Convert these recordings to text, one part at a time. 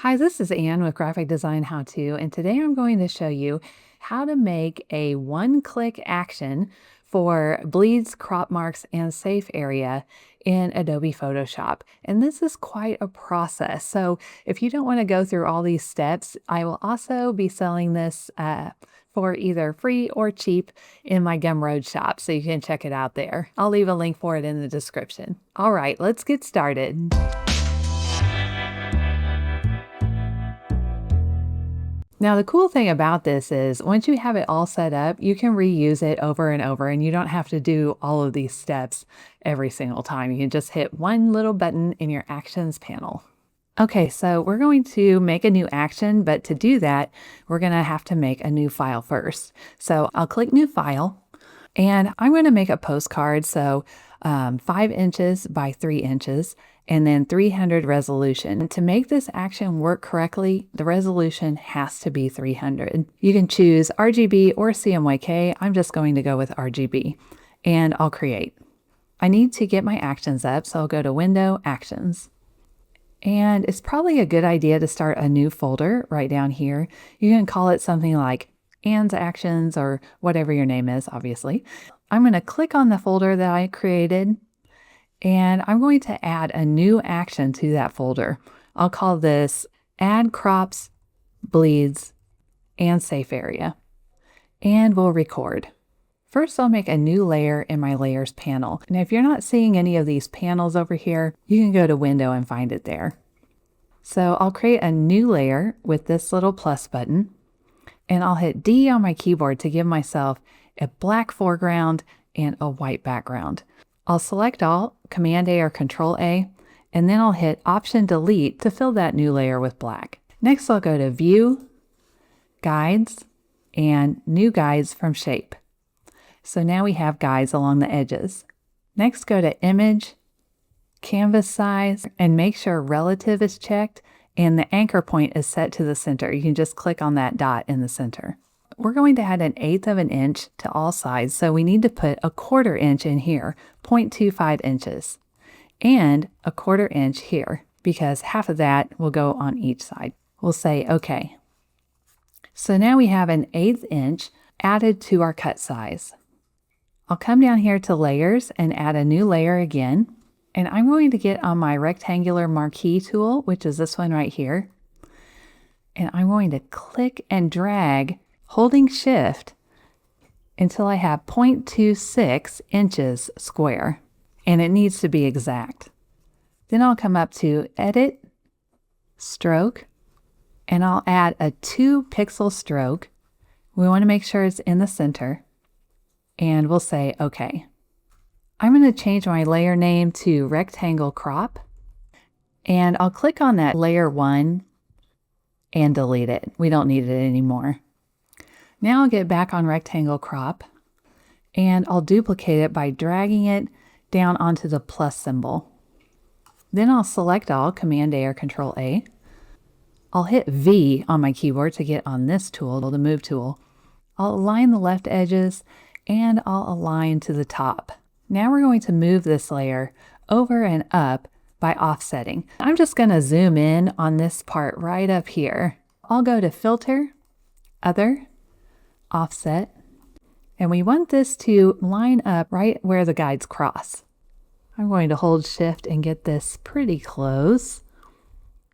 Hi, this is Anne with Graphic Design How To, and today I'm going to show you how to make a one-click action for bleeds, crop marks, and safe area in Adobe Photoshop. And this is quite a process. So if you don't want to go through all these steps, I will also be selling this for either free or cheap in my Gumroad shop, so you can check it out there. I'll leave a link for it in the description. All right, let's get started. Now, the cool thing about this is once you have it all set up, you can reuse it over and over, and you don't have to do all of these steps every single time. You can just hit one little button in your Actions panel. Okay, so we're going to make a new action, but to do that, we're going to have to make a new file first. So I'll click New File, and I'm going to make a postcard, so 5 inches by 3 inches, and then 300 resolution. To make this action work correctly, the resolution has to be 300. You can choose RGB or CMYK. I'm just going to go with RGB, and I'll create. I need to get my actions up, so I'll go to Window, Actions. And it's probably a good idea to start a new folder right down here. You can call it something like Anne's Actions or whatever your name is, obviously. I'm going to click on the folder that I created, and I'm going to add a new action to that folder. I'll call this Add Crops, Bleeds, and Safe Area, and we'll record. First, I'll make a new layer in my Layers panel. Now, if you're not seeing any of these panels over here, you can go to Window and find it there. So I'll create a new layer with this little plus button, and I'll hit D on my keyboard to give myself a black foreground and a white background. I'll select all, Command A or Control A, and then I'll hit Option Delete to fill that new layer with black. Next, I'll go to View, Guides, and New Guides from Shape. So now we have guides along the edges. Next, go to Image, Canvas Size, and make sure Relative is checked and the anchor point is set to the center. You can just click on that dot in the center. We're going to add 1/8 of an inch to all sides, so we need to put 1/4 inch in here, 0.25 inches, and 1/4 inch here, because half of that will go on each side. We'll say OK. So now we have 1/8 inch added to our cut size. I'll come down here to Layers and add a new layer again, and I'm going to get on my rectangular marquee tool, which is this one right here, and I'm going to click and drag holding Shift until I have 0.26 inches square, and it needs to be exact. Then I'll come up to Edit, Stroke, and I'll add a 2 pixel stroke. We want to make sure it's in the center, and we'll say OK. I'm going to change my layer name to Rectangle Crop, and I'll click on that Layer 1 and delete it. We don't need it anymore. Now I'll get back on Rectangle Crop, and I'll duplicate it by dragging it down onto the plus symbol. Then I'll select all, Command A or Control A. I'll hit V on my keyboard to get on this tool, the Move tool. I'll align the left edges, and I'll align to the top. Now we're going to move this layer over and up by offsetting. I'm just going to zoom in on this part right up here. I'll go to Filter, Other, Offset, and we want this to line up right where the guides cross. I'm going to hold Shift and get this pretty close.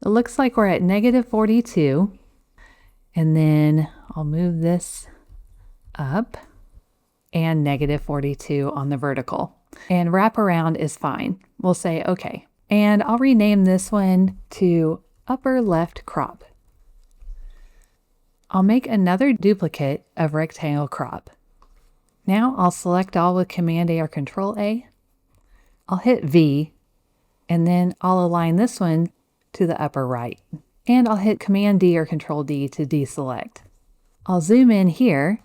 It looks like we're at -42, and then I'll move this up and -42 on the vertical, and wrap around is fine. We'll say OK, and I'll rename this one to Upper Left Crop. I'll make another duplicate of Rectangle Crop. Now I'll select all with Command A or Control A. I'll hit V, and then I'll align this one to the upper right. And I'll hit Command D or Control D to deselect. I'll zoom in here.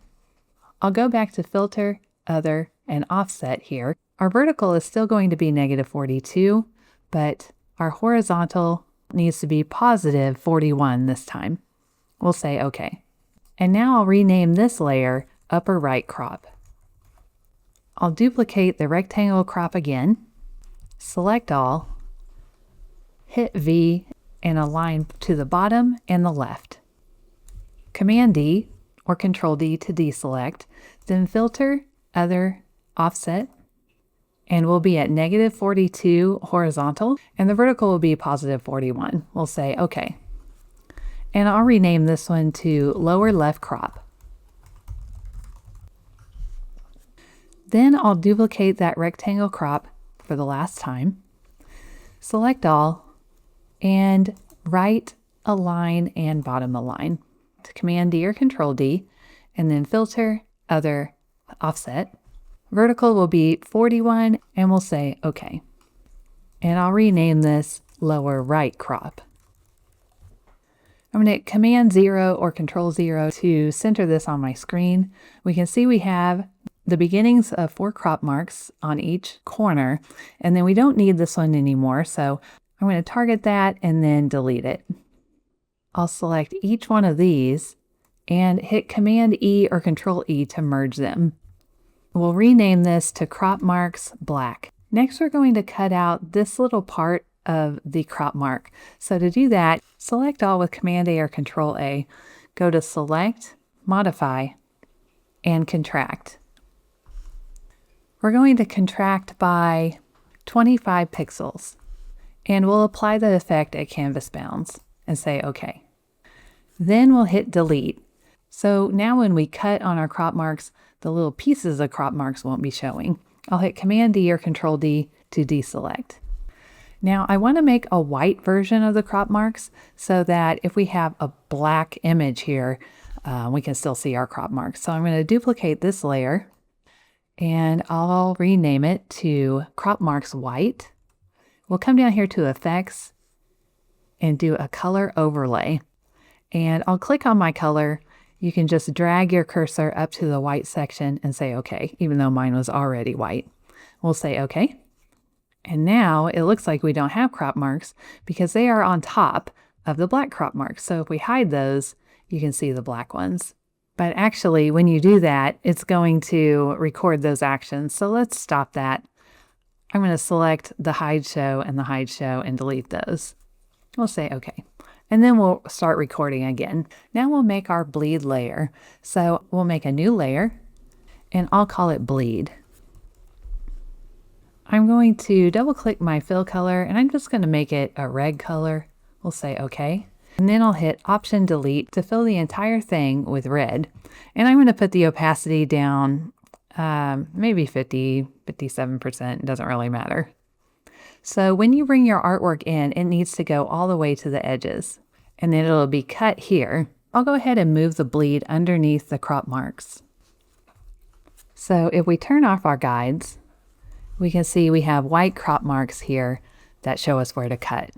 I'll go back to Filter, Other, and Offset here. Our vertical is still going to be -42, but our horizontal needs to be +41 this time. We'll say OK. And now I'll rename this layer Upper Right Crop. I'll duplicate the Rectangle Crop again, select all, hit V, and a line to the bottom and the left. Command D or Control D to deselect, then filter, other, offset, and we'll be at -42 horizontal, and the vertical will be +41. We'll say OK. And I'll rename this one to lower left crop. Then I'll duplicate that rectangle crop for the last time, select all, and right align and bottom align. To Command D or Control D, and then filter, other, offset. Vertical will be 41, and we'll say OK. And I'll rename this lower right crop. I'm going to Command 0 or Control 0 to center this on my screen. We can see we have the beginnings of 4 crop marks on each corner, and then we don't need this one anymore, so I'm going to target that and then delete it. I'll select each one of these and hit Command E or Control E to merge them. We'll rename this to crop marks black. Next, we're going to cut out this little part of the crop mark. So to do that, select all with Command A or Control A. Go to Select, Modify, and Contract. We're going to contract by 25 pixels, and we'll apply the effect at canvas bounds and say OK. Then we'll hit Delete. So now when we cut on our crop marks, the little pieces of crop marks won't be showing. I'll hit Command D or Control D to deselect. Now I want to make a white version of the crop marks so that if we have a black image here, we can still see our crop marks. So I'm going to duplicate this layer and I'll rename it to Crop Marks White. We'll come down here to Effects and do a color overlay. And I'll click on my color. You can just drag your cursor up to the white section and say OK, even though mine was already white. We'll say OK. And now it looks like we don't have crop marks because they are on top of the black crop marks. So if we hide those, you can see the black ones. But actually, when you do that, it's going to record those actions. So let's stop that. I'm going to select the hide show and the hide show and delete those. We'll say OK. And then we'll start recording again. Now we'll make our bleed layer. So we'll make a new layer and I'll call it bleed. I'm going to double click my fill color and I'm just going to make it a red color. We'll say OK. And then I'll hit Option Delete to fill the entire thing with red. And I'm going to put the opacity down maybe 50, 57%. It doesn't really matter. So when you bring your artwork in, it needs to go all the way to the edges. And then it'll be cut here. I'll go ahead and move the bleed underneath the crop marks. So if we turn off our guides, we can see we have white crop marks here that show us where to cut.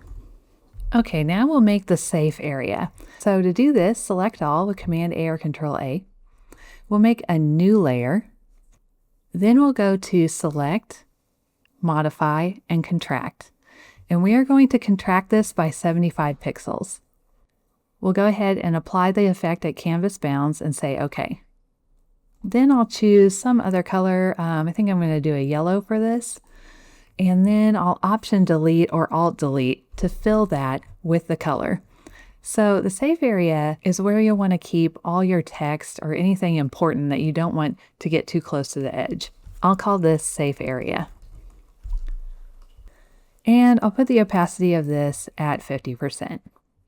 Okay, now we'll make the safe area. So to do this, select all with Command A or Control A. We'll make a new layer. Then we'll go to Select, Modify, and Contract. And we are going to contract this by 75 pixels. We'll go ahead and apply the effect at canvas bounds and say OK. Then I'll choose some other color. I think I'm going to do a yellow for this. And then I'll Option Delete or Alt Delete to fill that with the color. So the safe area is where you'll want to keep all your text or anything important that you don't want to get too close to the edge. I'll call this safe area. And I'll put the opacity of this at 50%.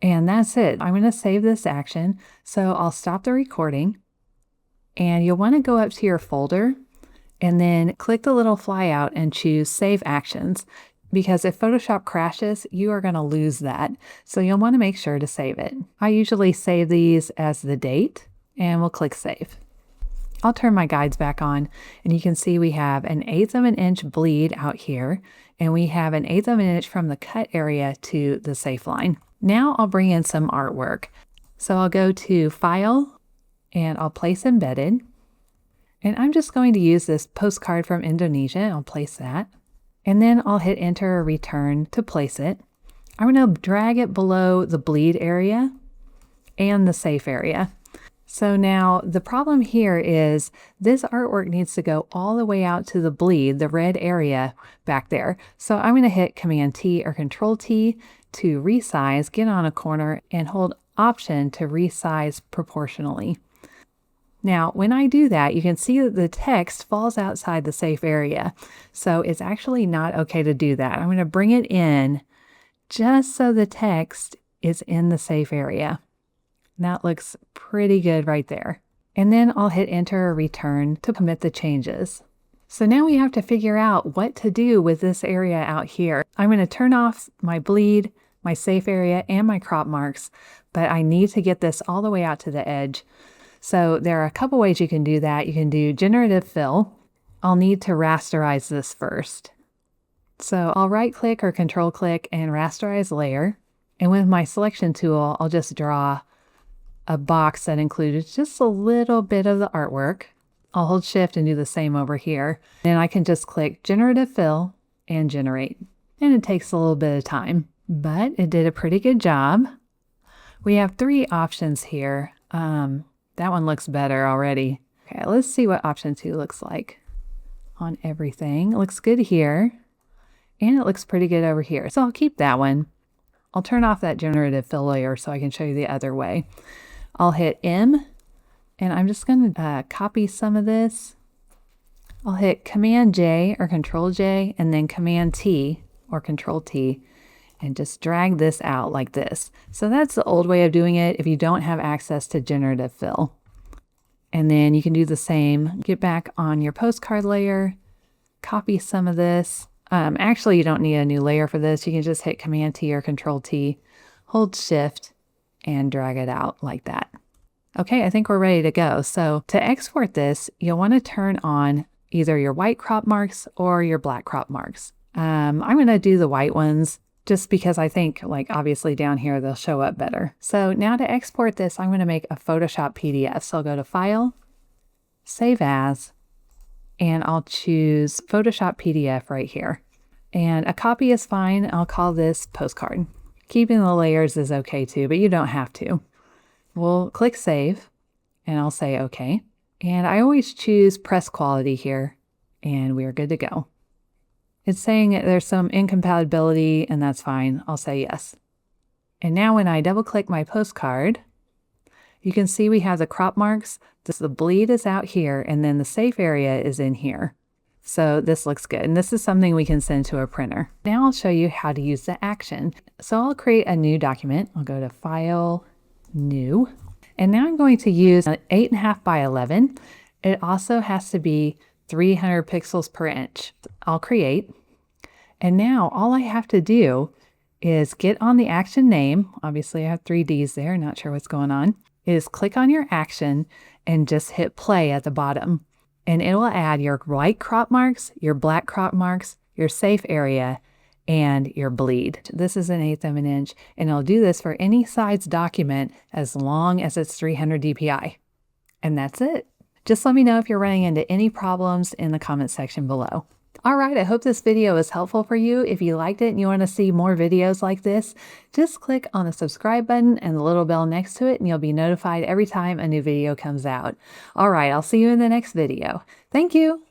And that's it. I'm going to save this action. So I'll stop the recording. And you'll want to go up to your folder and then click the little flyout and choose Save Actions. Because if Photoshop crashes, you are going to lose that. So you'll want to make sure to save it. I usually save these as the date and we'll click Save. I'll turn my guides back on and you can see we have an 1/8 of an inch bleed out here and we have an 1/8 of an inch from the cut area to the safe line. Now I'll bring in some artwork. So I'll go to File and I'll place Embedded. And I'm just going to use this postcard from Indonesia. I'll place that. And then I'll hit Enter or Return to place it. I'm going to drag it below the bleed area and the safe area. So now the problem here is this artwork needs to go all the way out to the bleed, the red area back there. So I'm going to hit Command T or Control T to resize, get on a corner, and hold Option to resize proportionally. Now, when I do that, you can see that the text falls outside the safe area. So it's actually not okay to do that. I'm going to bring it in just so the text is in the safe area. That looks pretty good right there. And then I'll hit Enter or Return to commit the changes. So now we have to figure out what to do with this area out here. I'm going to turn off my bleed, my safe area, and my crop marks, but I need to get this all the way out to the edge. So there are a couple ways you can do that. You can do generative fill. I'll need to rasterize this first. So I'll right click or control click and rasterize layer. And with my selection tool, I'll just draw a box that includes just a little bit of the artwork. I'll hold shift and do the same over here. Then I can just click generative fill and generate. And it takes a little bit of time, but it did a pretty good job. We have 3 options here. That one looks better already. Okay, let's see what option 2 looks like on everything. It looks good here, and it looks pretty good over here. So I'll keep that one. I'll turn off that generative fill layer so I can show you the other way. I'll hit M, and I'm just going to copy some of this. I'll hit Command J or Control J, and then Command T or Control T, and just drag this out like this. So that's the old way of doing it if you don't have access to generative fill. And then you can do the same. Get back on your postcard layer, copy some of this. Actually, you don't need a new layer for this. You can just hit Command T or Control T, hold Shift, and drag it out like that. Okay, I think we're ready to go. So to export this, you'll want to turn on either your white crop marks or your black crop marks. I'm going to do the white ones, just because I think, like, obviously down here, they'll show up better. So now to export this, I'm going to make a Photoshop PDF. So I'll go to File, Save As, and I'll choose Photoshop PDF right here. And a copy is fine. I'll call this Postcard. Keeping the layers is okay too, but you don't have to. We'll click Save, and I'll say OK. And I always choose Press Quality here, and we're good to go. It's saying there's some incompatibility, and that's fine. I'll say yes. And now when I double click my postcard, you can see we have the crop marks. The bleed is out here, and then the safe area is in here. So this looks good. And this is something we can send to a printer. Now I'll show you how to use the action. So I'll create a new document. I'll go to File, New. And now I'm going to use an 8.5 by 11. It also has to be 300 pixels per inch. I'll create. And now all I have to do is get on the action name. Obviously I have 3 Ds there, not sure what's going on. Is click on your action and just hit play at the bottom. And it will add your white crop marks, your black crop marks, your safe area, and your bleed. This is 1/8 of an inch, and it'll do this for any size document as long as it's 300 DPI. And that's it. Just let me know if you're running into any problems in the comment section below. All right, I hope this video was helpful for you. If you liked it and you want to see more videos like this, just click on the subscribe button and the little bell next to it, and you'll be notified every time a new video comes out. All right, I'll see you in the next video. Thank you.